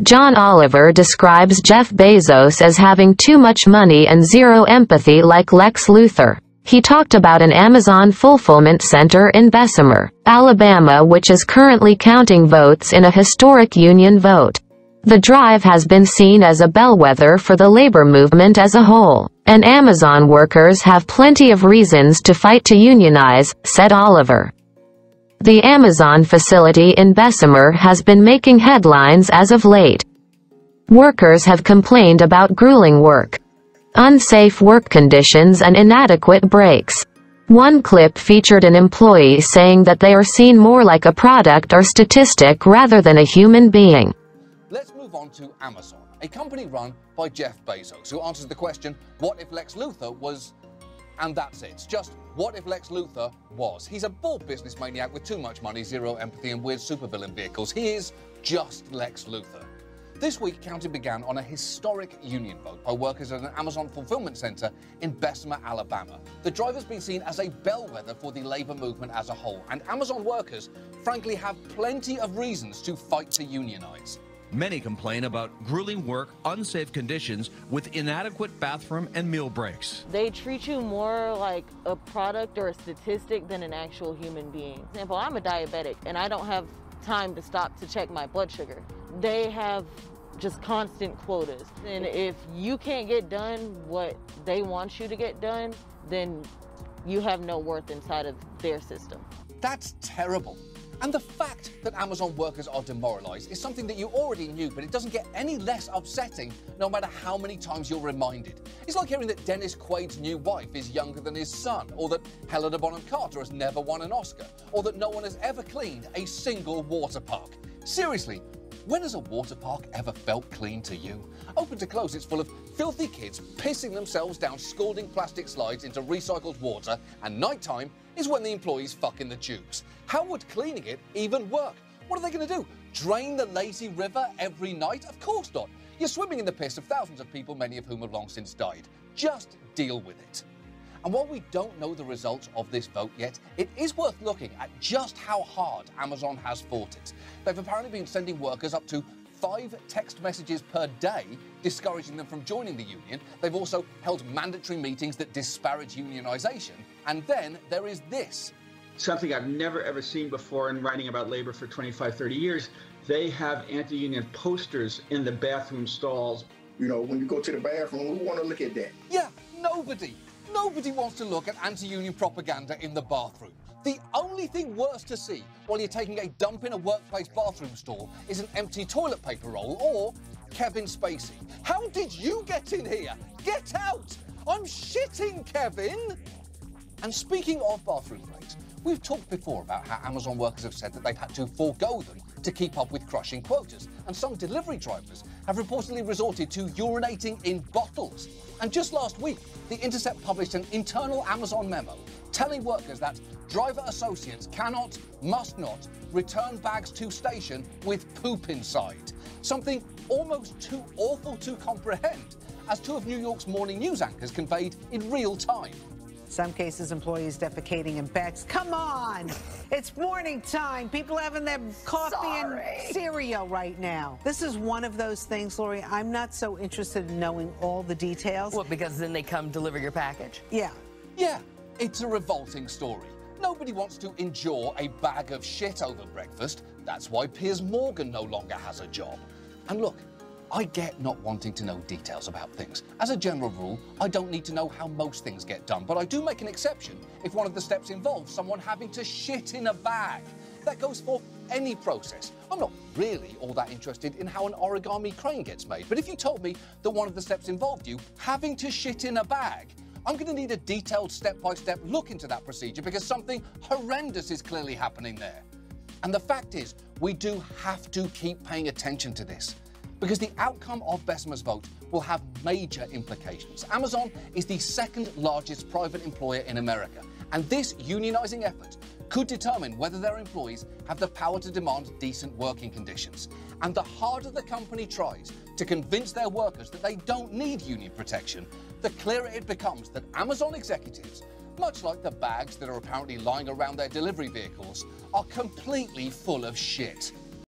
John Oliver describes Jeff Bezos as having too much money and zero empathy like Lex Luthor. He talked about an Amazon fulfillment center in Bessemer, Alabama, which is currently counting votes in a historic union vote. The drive has been seen as a bellwether for the labor movement as a whole, and Amazon workers have plenty of reasons to fight to unionize, said Oliver. The Amazon facility in Bessemer has been making headlines as of late. Workers have complained about grueling work, unsafe work conditions, and inadequate breaks. One clip featured an employee saying that they are seen more like a product or statistic rather than a human being. Let's move on to Amazon, a company run by Jeff Bezos, who answers the question, what if Lex Luthor was... And that's it. Just what if Lex Luthor was? He's a bald business maniac with too much money, zero empathy, and weird supervillain vehicles. He is just Lex Luthor. This week, counting began on a historic union vote by workers at an Amazon fulfillment center in Bessemer, Alabama. The drive has been seen as a bellwether for the labor movement as a whole, and Amazon workers, frankly, have plenty of reasons to fight to unionize. Many complain about grueling work, unsafe conditions, with inadequate bathroom and meal breaks. They treat you more like a product or a statistic than an actual human being. For example, I'm a diabetic and I don't have time to stop to check my blood sugar. They have just constant quotas. And if you can't get done what they want you to get done, then you have no worth inside of their system. That's terrible. And the fact that Amazon workers are demoralized is something that you already knew, but it doesn't get any less upsetting no matter how many times you're reminded. It's like hearing that Dennis Quaid's new wife is younger than his son, or that Helena Bonham Carter has never won an Oscar, or that no one has ever cleaned a single water park. Seriously, when has a water park ever felt clean to you? Open to close, it's full of filthy kids pissing themselves down scalding plastic slides into recycled water, and nighttime is when the employees fuck in the tubes. How would cleaning it even work? What are they going to do? Drain the lazy river every night? Of course not. You're swimming in the piss of thousands of people, many of whom have long since died. Just deal with it. And while we don't know the results of this vote yet, it is worth looking at just how hard Amazon has fought it. They've apparently been sending workers up to 5 text messages per day, discouraging them from joining the union. They've also held mandatory meetings that disparage unionization. And then there is this. Something I've never ever seen before in writing about labor for 25, 30 years. They have anti-union posters in the bathroom stalls. You know, when you go to the bathroom, who want to look at that? Yeah, nobody. Nobody wants to look at anti-union propaganda in the bathroom. The only thing worse to see while you're taking a dump in a workplace bathroom stall is an empty toilet paper roll or Kevin Spacey. How did you get in here? Get out! I'm shitting, Kevin! And speaking of bathroom breaks, we've talked before about how Amazon workers have said that they've had to forego them to keep up with crushing quotas, and some delivery drivers have reportedly resorted to urinating in bottles. And just last week, The Intercept published an internal Amazon memo telling workers that driver associates must not return bags to station with poop inside. Something almost too awful to comprehend, as 2 of New York's morning news anchors conveyed in real time. Some cases, employees defecating in bags. Come on! It's morning time. People having their coffee and cereal right now. This is one of those things, Lori, I'm not so interested in knowing all the details. What, because then they come deliver your package? Yeah. Yeah, it's a revolting story. Nobody wants to endure a bag of shit over breakfast. That's why Piers Morgan no longer has a job. And look, I get not wanting to know details about things. As a general rule, I don't need to know how most things get done, but I do make an exception if one of the steps involves someone having to shit in a bag. That goes for any process. I'm not really all that interested in how an origami crane gets made, but if you told me that one of the steps involved you having to shit in a bag, I'm going to need a detailed step-by-step look into that procedure because something horrendous is clearly happening there. And the fact is, we do have to keep paying attention to this, because the outcome of Bessemer's vote will have major implications. Amazon is the 2nd largest private employer in America, and this unionizing effort could determine whether their employees have the power to demand decent working conditions. And the harder the company tries to convince their workers that they don't need union protection, the clearer it becomes that Amazon executives, much like the bags that are apparently lying around their delivery vehicles, are completely full of shit.